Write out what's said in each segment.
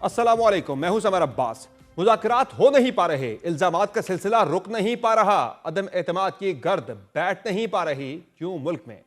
अस्सलामुअलैकुम, मैं हूं समर अब्बास। मुज़ाकरात हो नहीं पा रहे, इल्जामात का सिलसिला रुक नहीं पा रहा, अदम एतमाद की गर्द बैठ नहीं पा रही। क्यों मुल्क में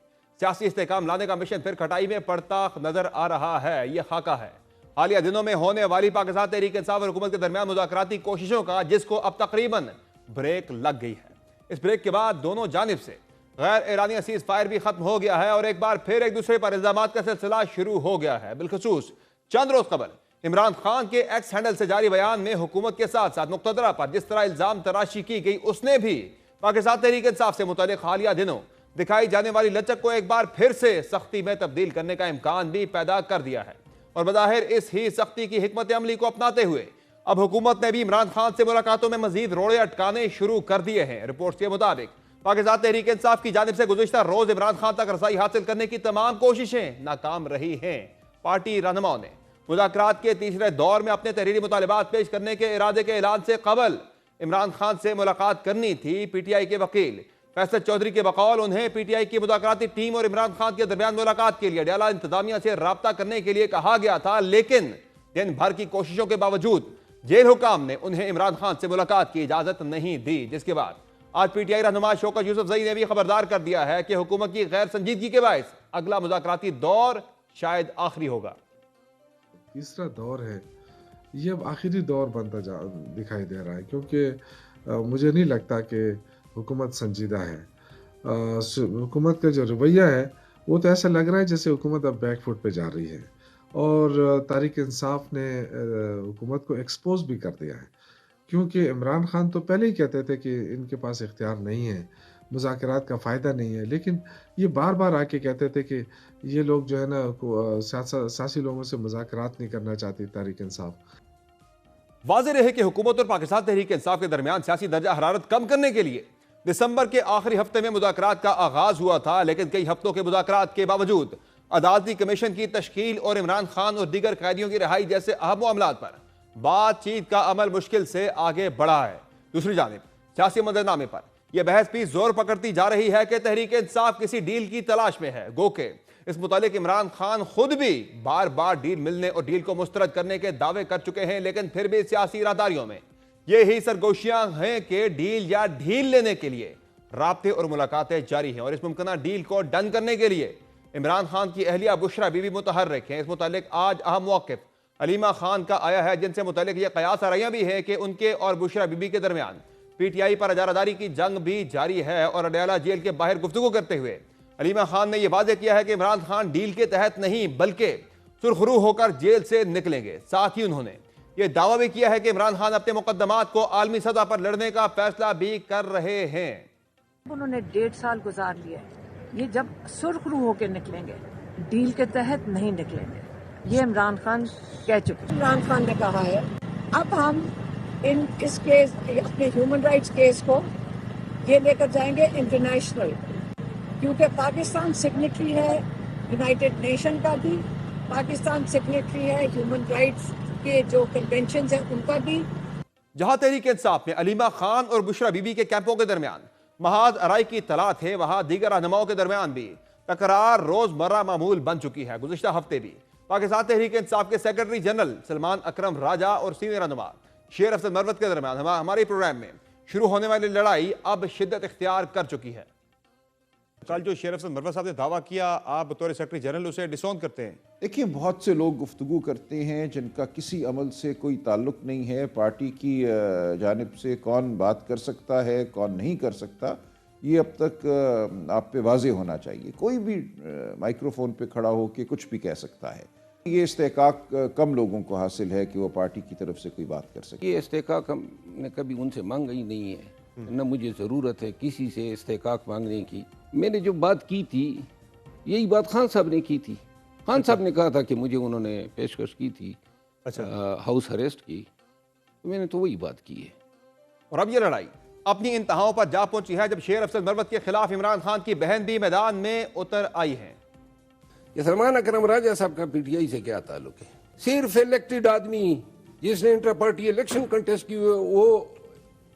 सियासी इस्तेहकाम लाने का मिशन फिर खटाई में पड़ता नजर आ रहा है। यह खाका है हालिया दिनों में होने वाली पाकिस्तान तहरीक इंसाफ और हुकूमत के दरमियान मुज़ाकराती कोशिशों का, जिसको अब तकरीबन ब्रेक लग गई है। इस ब्रेक के बाद दोनों जानिब से गैर एरानी सीज फायर भी खत्म हो गया है और एक बार फिर एक दूसरे पर इल्जामात का सिलसिला शुरू हो गया है। बिलखसूस चंद रोज कबल इमरान खान के एक्स हैंडल से जारी बयान में हुकूमत के साथ साथ मुक्तदरा पर जिस तरह इल्जाम तराशी की गई, उसने भी पाकिस्तान तहरीक इंसाफ से मुतालिक हालिया दिनों दिखाई जाने वाली लचक को एक बार फिर से सख्ती में तब्दील करने का इम्कान भी पैदा कर दिया है। और बज़ाहिर इस ही सख्ती की हिकमत अमली को अपनाते हुए अब हुकूमत ने भी इमरान खान से मुलाकातों में मजीद रोड़े अटकाने शुरू कर दिए हैं। रिपोर्ट्स के मुताबिक पाकिस्तान तहरीक इंसाफ की जानिब से गुज़िश्ता रोज इमरान खान तक रसाई हासिल करने की तमाम कोशिशें नाकाम रही हैं। पार्टी रहनुमाओं ने मुज़ाकरात के तीसरे दौर में अपने तहरीरी मुतालिबात पेश करने के इरादे के ऐलान से कबल इमरान खान से मुलाकात करनी थी। पीटीआई के वकील फैसल चौधरी के बकौल उन्हें पीटीआई की मुज़ाकराती टीम और इमरान खान के दरमियान मुलाकात के लिए अडयाला इंतजामिया से राब्ता करने के लिए कहा गया था, लेकिन दिन भर की कोशिशों के बावजूद जेल हुकाम ने उन्हें इमरान खान से मुलाकात की इजाजत नहीं दी। जिसके बाद आज पीटीआई रहनुमा शौकत यूसुफजई ने भी खबरदार कर दिया है कि हुकूमत की गैर संजीदगी के बायस अगला मुज़ाकराती दौर शायद आखिरी होगा। तीसरा दौर है, ये अब आखिरी दौर बनता दिखाई दे रहा है, क्योंकि मुझे नहीं लगता कि हुकूमत संजीदा है। हुकूमत का जो रवैया है वो तो ऐसा लग रहा है जैसे हुकूमत अब बैकफुट पे जा रही है और तहरीक इंसाफ ने हुकूमत को एक्सपोज भी कर दिया है, क्योंकि इमरान खान तो पहले ही कहते थे कि इनके पास इख्तियार नहीं है, मुज़ाकरात का फ़ायदा नहीं है, लेकिन ये बार बार आके कहते थे कि ये लोग जो है ना सियासी लोगों से मुज़ाकरात नहीं करना चाहती तहरीक इंसाफ। वाज़ेह रहे कि हुकूमत और पाकिस्तान तहरीक इंसाफ के दरमियान सियासी दर्जा हरारत कम करने के लिए दिसंबर के आखिरी हफ्ते में मुज़ाकरात का आगाज हुआ था, लेकिन कई हफ्तों के मुज़ाकरात के बावजूद अदालती कमीशन की तश्कील और इमरान खान और दीगर कैदियों की रिहाई जैसे अहम मामलात पर बातचीत का अमल मुश्किल से आगे बढ़ा है। दूसरी जानिब सियासी मंजरनामे पर यह बहस भी जोर पकड़ती जा रही है कि तहरीक इंसाफ किसी डील की तलाश में है। गो के इस मुतालिक इमरान खान खुद भी बार बार डील मिलने और डील को मुस्तरद करने के दावे कर चुके हैं, लेकिन फिर भी सियासी इरादारियों में यही सरगोशियां हैं कि डील या ढील लेने के लिए राब्ते और मुलाकातें जारी हैं। और इस मुमकिन डील को डन करने के लिए इमरान खान की अहलिया बुशरा बीबी मुतहर्रिक हैं। इस मुतालिक आज अहम मौक़िफ़ अलीमा खान का आया है, जिनसे मुतालिक यह कयास आराइयां भी है कि उनके और बुशरा बीबी के दरमियान पीटीआई पर इजारादारी की जंग भी जारी है। और अडयाला जेल के बाहर गुफ्तगू करते हुए अलीमा खान ने यह वाज़ेह किया है कि इमरान खान डील के तहत नहीं बल्कि सुरखरू होकर जेल से निकलेंगे। साथ ही उन्होंने यह दावा भी किया है कि इमरान खान अपने मुकदमात को आलमी सतह पर लड़ने का फैसला भी कर रहे हैं। उन्होंने 1.5 साल गुजार लिया, ये जब सुरखरू होकर निकलेंगे, डील के तहत नहीं निकलेंगे, ये इमरान खान कह चुके। इमरान खान ने कहा है अब हम इस केस, अपने ह्यूमन राइट्स केस को ये लेकर जाएंगे इंटरनेशनल, क्योंकि पाकिस्तान सिग्नेटरी है यूनाइटेड नेशन का भी, पाकिस्तान सिग्नेटरी है ह्यूमन राइट्स के जो कन्वेंशन है उनका भी। जहां तहरीक इंसाफ में अलीमा खान और बुशरा बीबी के कैंपों के दरमियान महाज अराई की तला थे, वहां दीगर रहनुमाओं के दरमियान भी तकरार रोजमर्रा मामूल बन चुकी है। गुज़िश्ता हफ्ते भी पाकिस्तान तहरीक इंसाफ के सेक्रेटरी जनरल सलमान अकरम राजा और सीनियर रहनुमा शेर अफजल मरवत के दरमियान हमारे प्रोग्राम में शुरू होने वाली लड़ाई अब शिद्दत इख्तियार कर चुकी है। कल जो शेर अफजल मरवत साहब ने दावा किया, आप बतौर सेक्रेटरी जनरल उसे डिसोन करते हैं। देखिए, बहुत से लोग गुफ्तगू करते हैं जिनका किसी अमल से कोई ताल्लुक नहीं है। पार्टी की जानिब से कौन बात कर सकता है, कौन नहीं कर सकता, ये अब तक आप पे वाज़ेह होना चाहिए। कोई भी माइक्रोफोन पे खड़ा हो के कुछ भी कह सकता है। ये इस्तेहकाक कम लोगों को हासिल है कि वो पार्टी की तरफ से कोई बात कर सके। ये इस्तेहकाक हमने कभी उनसे मांगा ही नहीं है, न मुझे ज़रूरत है किसी से इस्तेहकाक मांगने की। मैंने जो बात की थी यही बात खान साहब ने की थी। खान साहब ने कहा था कि मुझे उन्होंने पेशकश की थी हाउस अरेस्ट की, तो मैंने तो वही बात की है। और अब ये लड़ाई अपनी इंतहाओं पर जा पहुंची है जब शेर अफजल मरवत के खिलाफ इमरान खान की बहन भी मैदान में उतर आई है। ये सलमान अकरम राजा साहब का पीटीआई से क्या ताल्लुक है? सिर्फ इलेक्टेड आदमी जिसने इंटर पार्टी इलेक्शन कंटेस्ट की वो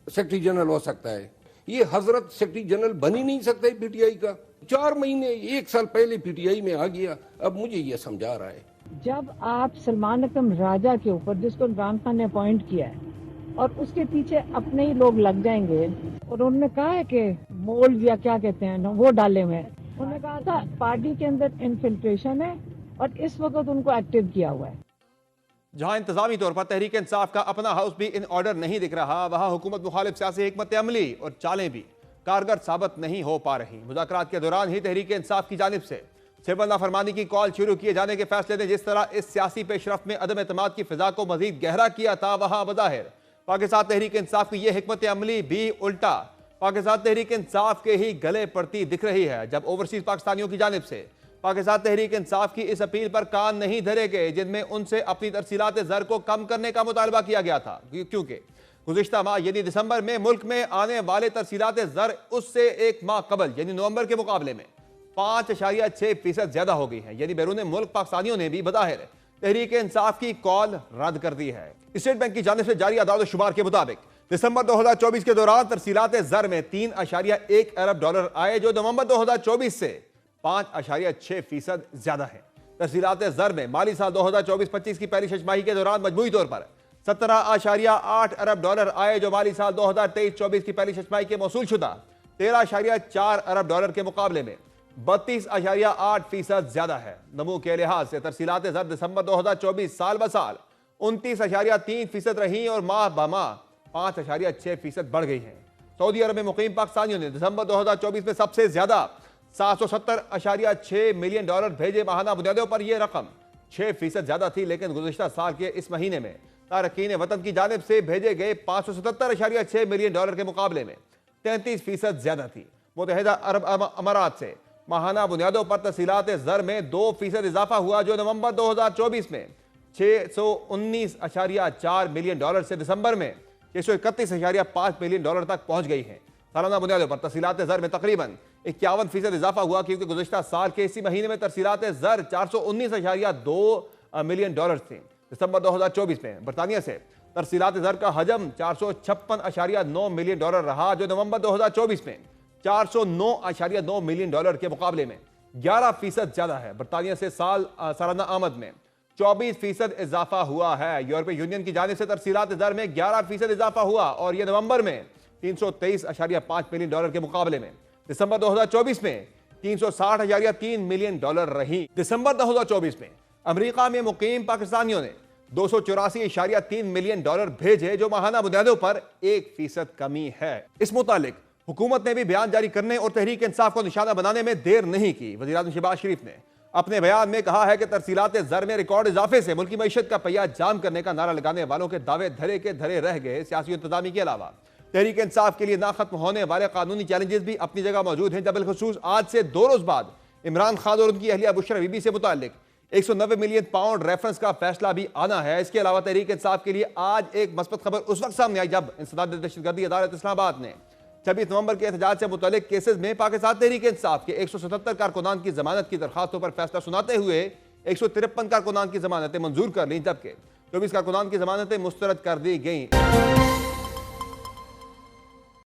सेक्रेटरी जनरल हो सकता है। ये हजरत सेक्रेटरी जनरल बन ही नहीं सकता पीटीआई का। 4 महीने 1 साल पहले पीटीआई में आ गया, अब मुझे ये समझा रहा है जब आप सलमान अकरम राजा के ऊपर, जिसको इमरान खान ने अपॉइंट किया है, और उसके पीछे अपने ही लोग लग जाएंगे, और उन्होंने कहा है कि मोल्ड या क्या कहते हैं ना, वो डाले हुए हैं। उन्होंने कहा था पार्टी के अंदर इन्फिल्ट्रेशन है और इस वक्त उनको एक्टिव किया हुआ है। जहां इंतजामी तौर पर तहरीक इंसाफ का अपना हाउस भी इन ऑर्डर नहीं दिख रहा, वहां हुकूमत मुखालिफ सियासी हिकमत अमली और चालें भी कारगर साबित नहीं हो पा रही। मुज़ाकरात के दौरान ही तहरीक इंसाफ की जानिब से सिविल नाफरमानी की कॉल शुरू किए जाने के फैसले ने जिस तरह इस सियासी पेशरफ में अदम एतमाद की फिजा को मजीद गहरा किया था, वहां बज़ाहिर पाकिस्तान तहरीक इंसाफ की यह हिकमत अमली भी उल्टा पाकिस्तान तहरीक इंसाफ के ही गले पड़ती दिख रही है, जब ओवरसीज पाकिस्तानियों की जानिब से पाकिस्तान तहरीक इंसाफ की इस अपील पर कान नहीं धरे गए, जिनमें उनसे अपनी तरसीलात ज़र को कम करने का मुतालबा किया गया था, क्योंकि गुज़िश्ता माह यानी दिसंबर में मुल्क में आने वाले तरसीलात ज़र उससे एक माह कबल यानी नवंबर के मुकाबले में 5.6% ज्यादा हो गई है। यानी बैरून मुल्क पाकिस्तानियों ने भी बज़ाहिर तहरीक इंसाफ की कॉल रद्द कर दी है। स्टेट बैंक की जानिब से जारी अदाद शुमार के मुताबिक दिसंबर 2024 के दौरान तरसीलात ज़र में 3.1 अरब डॉलर आए, जो नवंबर 2024 से 5.6% ज्यादा है। तरसीलात ज़र में माली साल 2024-25 की पहली छमाही के दौरान मजमूई तौर पर 17.8 अरब डॉलर आए, जो माली साल 2023-24 की पहली छमाही के मौसूल शुदा 13.4 अरब डॉलर के मुकाबले में 32.8% ज्यादा है। नमू के लिहाज से तरसीलात ज़र दिसंबर 2024 साल ब साल 29.3% रही और माह ब माह 5.6% बढ़ गई है। सऊदी अरब में मुकीम पाकिस्तानियों ने दिसंबर 2024 में सबसे ज्यादा 770.6 मिलियन डॉलर भेजे। माहाना बुनियादों पर यह रकम 6% ज्यादा थी, लेकिन गुज़िश्ता साल के इस महीने में तारकीन वतन की जानिब से भेजे गए 577.6 मिलियन डॉलर के मुकाबले में 33% ज्यादा थी। मुत्तहिदा अरब अमारात से माहाना बुनियादों पर तरसीलात ज़र में 2% इजाफा हुआ, जो नवंबर 2024 में 619.4 मिलियन डॉलर से दिसंबर में 631.5 मिलियन डॉलर तक पहुंच गई है। सालाना बुनियादों पर तरसीलात ज़र में तकरीबन 51% इजाफा हुआ, क्योंकि गुज़िश्ता साल के इसी महीने में तरसीलात ज़र 419.2 मिलियन डॉलर थी। दिसंबर 2024 में बरतानिया से तरसीलात ज़र का हजम 456.9 मिलियन डॉलर रहा, जो नवंबर 2024 में 409.9 मिलियन डॉलर के मुकाबले में 11% ज्यादा है। बरतानिया से सालाना आमद में 24% इजाफा हुआ है। यूरोपीय यूनियन की जानिब से तरसीलात ज़र में 11% इजाफा हुआ और यह नवंबर में 323.5 मिलियन डॉलर के मुकाबले में दिसंबर 2024 में 360.3 मिलियन डॉलर रही। दिसंबर 2024 में अमेरिका में मुकीम पाकिस्तानियों ने 284.3 मिलियन डॉलर भेजे, जो माहाना बुनियादों पर 1% कमी है। इस मुतालिक हुकूमत ने भी बयान जारी करने और तहरीक इंसाफ को निशाना बनाने में देर नहीं की। वज़ीर-ए-आज़म शहबाज शरीफ ने अपने बयान में कहा है कि तरसीलात ज़र में रिकॉर्ड इजाफे से मुल्की मईशत का पहिया जाम करने का नारा लगाने वालों के दावे धरे के धरे रह गए। सियासी इंतजामी के अलावा तहरीक इंसाफ के लिए ना खत्म होने वाले कानूनी चैलेंजेस भी अपनी जगह मौजूद हैं। बिलखुसूस आज से 2 रोज बाद इमरान खान और उनकी अहलिया बुशरा बीबी से मुताल्लिक 190 मिलियन पाउंड रेफरेंस का फैसला भी आना है। इसके अलावा तहरीक इंसाफ के लिए आज एक मस्बत खबर उस वक्त सामने आई जब इंसदाद दहशतगर्दी अदालत इस्लामाबाद ने 26 नवंबर के एहतजाज से मुतालिक केसेस में पाकिस्तान तहरीक इंसाफ के 177 कारकुनान की जमानत की दरखास्तों पर फैसला सुनाते हुए 153 कारकुनान की जमानतें मंजूर कर ली, जबकि 24 कारकुनान की जमानतें मुस्तरद कर दी गई।